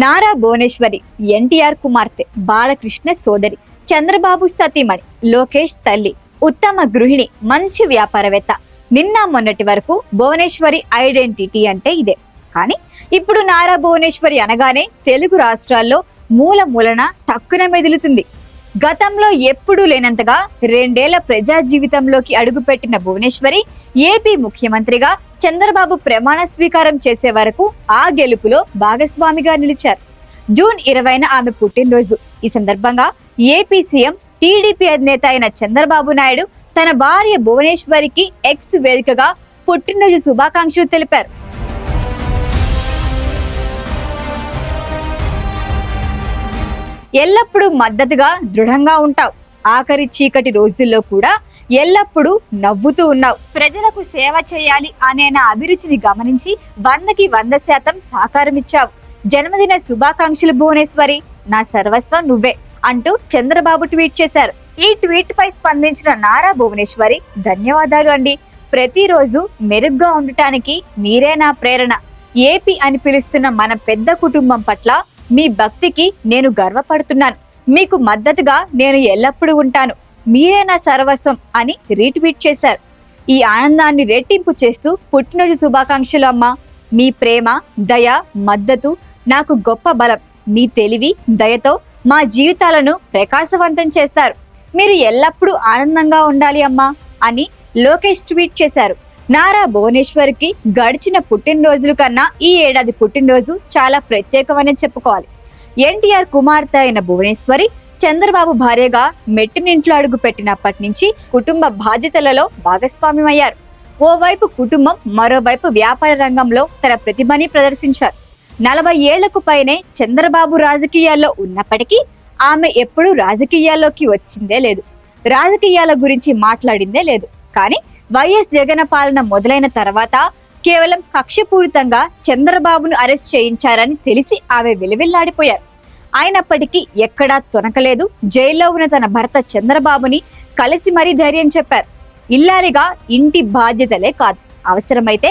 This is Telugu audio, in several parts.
నారా భువనేశ్వరి ఎన్టీఆర్ కుమార్తె, బాలకృష్ణ సోదరి, చంద్రబాబు సతీమణి, లోకేష్ తల్లి, ఉత్తమ గృహిణి, మంచి వ్యాపారవేత్త. నిన్న మొన్నటి వరకు భువనేశ్వరి ఐడెంటిటీ అంటే ఇదే. కానీ ఇప్పుడు నారా భువనేశ్వరి అనగానే తెలుగు రాష్ట్రాల్లో మూల మూలన టక్కున మెదులుతుంది. గతంలో ఎప్పుడూ లేనంతగా 2 ఏళ్ల ప్రజా జీవితంలోకి అడుగుపెట్టిన భువనేశ్వరి ఏపీ ముఖ్యమంత్రిగా చంద్రబాబు ప్రమాణ స్వీకారం చేసే వరకు ఆ గెలుపులో భాగస్వామిగా నిలిచారు. జూన్ 20న ఆమె పుట్టినరోజు. ఈ సందర్భంగా ఏపీ సీఎం, టీడీపీ అధినేత అయిన చంద్రబాబు నాయుడు తన భార్య భువనేశ్వరికి ఎక్స్ వేదికగా పుట్టినరోజు శుభాకాంక్షలు తెలిపారు. ఎల్లప్పుడూ మద్దతుగా దృఢంగా ఉంటావు, ఆఖరి చీకటి రోజుల్లో కూడా ఎల్లప్పుడూ నవ్వుతూ ఉన్నావు, ప్రజలకు సేవ చేయాలి అనే నా అభిరుచిని గమనించి 100కి 100% సహకారమిచ్చావు. జన్మదిన శుభాకాంక్షలు భువనేశ్వరి, నా సర్వస్వం నువ్వే అంటూ చంద్రబాబు ట్వీట్ చేశారు. ఈ ట్వీట్ పై స్పందించిన నారా భువనేశ్వరి, ధన్యవాదాలు అండి, ప్రతిరోజు మెరుగ్గా ఉండటానికి మీరే నా ప్రేరణ. ఏపీ అని పిలుస్తున్న మన పెద్ద కుటుంబం పట్ల మీ భక్తికి నేను గర్వపడుతున్నాను. మీకు మద్దతుగా నేను ఎల్లప్పుడూ ఉంటాను, మీరే నా సర్వస్వం అని రీట్వీట్ చేశారు. ఈ ఆనందాన్ని రెట్టింపు చేస్తూ, పుట్టినరోజు శుభాకాంక్షలు అమ్మా, మీ ప్రేమ, దయ, మద్దతు నాకు గొప్ప బలం. మీ తెలివి, దయతో మా జీవితాలను ప్రకాశవంతం చేస్తారు. మీరు ఎల్లప్పుడూ ఆనందంగా ఉండాలి అమ్మా అని లోకేష్ ట్వీట్ చేశారు. నారా భువనేశ్వరికి గడిచిన పుట్టినరోజుల కన్నా ఈ ఏడాది పుట్టినరోజు చాలా ప్రత్యేకమని చెప్పుకోవాలి. ఎన్టీఆర్ కుమార్తె అయిన భువనేశ్వరి చంద్రబాబు భార్యగా మెట్టినింట్లో అడుగు పెట్టినప్పటి నుంచి కుటుంబ బాధ్యతలలో భాగస్వామ్యమయ్యారు. ఓవైపు కుటుంబం, మరోవైపు వ్యాపార రంగంలో తన ప్రతిభని ప్రదర్శించారు. 40 ఏళ్లకు పైనే చంద్రబాబు రాజకీయాల్లో ఉన్నప్పటికీ ఆమె ఎప్పుడూ రాజకీయాల్లోకి వచ్చిందే లేదు, రాజకీయాల గురించి మాట్లాడిందే లేదు. కానీ వైఎస్ జగన్ పాలన మొదలైన తర్వాత కేవలం కక్షపూరితంగా చంద్రబాబును అరెస్ట్ చేయించారని తెలిసి ఆమె వెలువెల్లాడిపోయారు. అయినప్పటికీ ఎక్కడా తొనకలేదు. జైల్లో ఉన్న తన భర్త చంద్రబాబుని కలిసి మరీ ధైర్యం చెప్పారు. ఇల్లాలిగా ఇంటి బాధ్యతలే కాదు, అవసరమైతే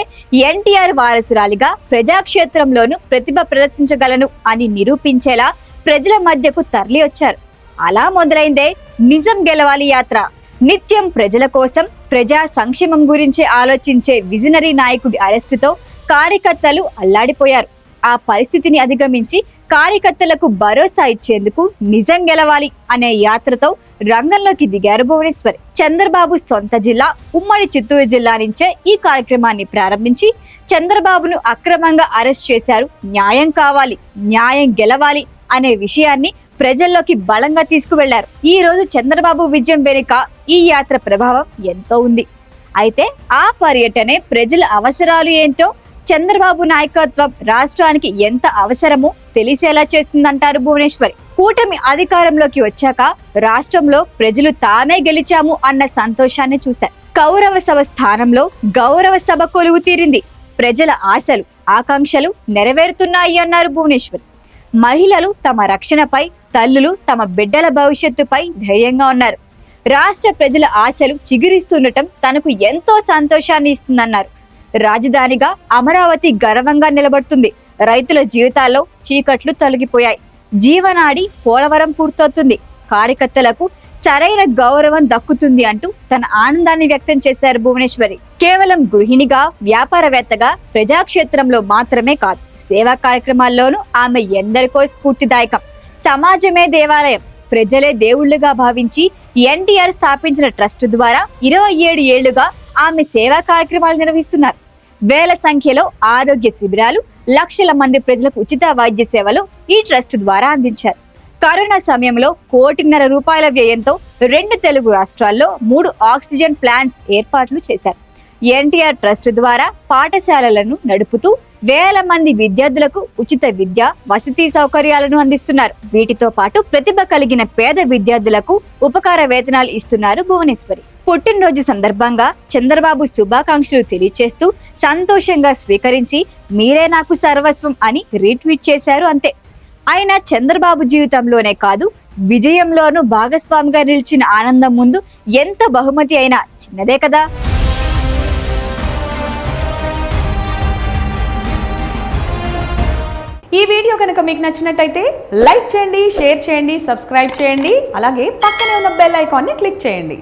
ఎన్టీఆర్ వారసురాలిగా ప్రజాక్షేత్రంలోనూ ప్రతిభ ప్రదర్శించగలను అని నిరూపించేలా ప్రజల మధ్యకు తరలి వచ్చారు. అలా మొదలైందే నిజం గెలవాలి యాత్ర. నిత్యం ప్రజల కోసం, ప్రజా సంక్షేమం గురించి ఆలోచించే విజనరీ నాయకుడి అరెస్టుతో కార్యకర్తలు అల్లాడిపోయారు. ఆ పరిస్థితిని అధిగమించి కార్యకర్తలకు భరోసా ఇచ్చేందుకు నిజం గెలవాలి అనే యాత్రతో రంగంలోకి దిగారు భువనేశ్వరి. చంద్రబాబు సొంత జిల్లా ఉమ్మడి చిత్తూరు జిల్లా నుంచే ఈ కార్యక్రమాన్ని ప్రారంభించి చంద్రబాబును అక్రమంగా అరెస్ట్ చేశారు. న్యాయం కావాలి, న్యాయం గెలవాలి అనే విషయాన్ని ప్రజల్లోకి బలంగా తీసుకువెళ్లారు. ఈ రోజు చంద్రబాబు విజయం వెనుక ఈ యాత్ర ప్రభావం ఎంతో ఉంది. అయితే ఆ పర్యటనే ప్రజల అవసరాలు ఏంటో, చంద్రబాబు నాయకత్వం రాష్ట్రానికి ఎంత అవసరమో తెలిసేలా చేసిందంటారు భువనేశ్వరి. కూటమి అధికారంలోకి వచ్చాక రాష్ట్రంలో ప్రజలు తామే గెలిచాము అన్న సంతోషాన్ని చూశారు. కౌరవ సభ స్థానంలో గౌరవ సభ కొలువు తీరింది. ప్రజల ఆశలు, ఆకాంక్షలు నెరవేరుతున్నాయి అన్నారు భువనేశ్వరి. మహిళలు తమ రక్షణపై, తల్లులు తమ బిడ్డల భవిష్యత్తుపై ధైర్యంగా ఉన్నారు. రాష్ట్ర ప్రజల ఆశలు చిగురిస్తుండటం తనకు ఎంతో సంతోషాన్ని ఇస్తుందన్నారు. రాజధానిగా అమరావతి గర్వంగా నిలబడుతుంది. రైతుల జీవితాల్లో చీకట్లు తొలగిపోయాయి. జీవనాడి పోలవరం పూర్తవుతుంది. కార్యకర్తలకు సరైన గౌరవం దక్కుతుంది అంటూ తన ఆనందాన్ని వ్యక్తం చేశారు భువనేశ్వరి. కేవలం గృహిణిగా, వ్యాపారవేత్తగా ప్రజాక్షేత్రంలో మాత్రమే కాదు, సేవా కార్యక్రమాల్లోనూ ఆమె ఎందరికో స్ఫూర్తిదాయకం. సమాజమే దేవాలయం, ప్రజలే దేవుళ్లుగా భావించి ఎన్టీఆర్ స్థాపించిన ట్రస్ట్ ద్వారా 27 ఏళ్లుగా ఆమె సేవా కార్యక్రమాలు నిర్వహిస్తున్నారు. వేల సంఖ్యలో ఆరోగ్య శిబిరాలు, లక్షల మంది ప్రజలకు ఉచిత వైద్య సేవలు ఈ ట్రస్ట్ ద్వారా అందించారు. కరోనా సమయంలో 1.5 కోట్ల వ్యయంతో 2 తెలుగు రాష్ట్రాల్లో 3 ఆక్సిజన్ ప్లాంట్స్ ఏర్పాట్లు చేశారు. ఎన్టీఆర్ ట్రస్ట్ ద్వారా పాఠశాలలను నడుపుతూ వేల మంది విద్యార్థులకు ఉచిత విద్య, వసతి సౌకర్యాలను అందిస్తున్నారు. వీటితో పాటు ప్రతిభ కలిగిన పేద విద్యార్థులకు ఉపకార వేతనాలు ఇస్తున్నారు భువనేశ్వరి. పుట్టినరోజు సందర్భంగా చంద్రబాబు శుభాకాంక్షలు తెలియచేస్తూ సంతోషంగా స్వీకరించి మీరే నాకు సర్వస్వం అని రీట్వీట్ చేశారు. అంతే. ఆయన చంద్రబాబు జీవితంలోనే కాదు, విజయంలోనూ భాగస్వామిగా నిలిచిన ఆనందం ముందు ఎంత బహుమతి అయినా చిన్నదే కదా. ఈ వీడియో కనుక మీకు నచ్చినట్టయితే లైక్ చేయండి, షేర్ చేయండి, సబ్స్క్రైబ్ చేయండి. అలాగే పక్కనే ఉన్న బెల్ ఐకాన్ని క్లిక్ చేయండి.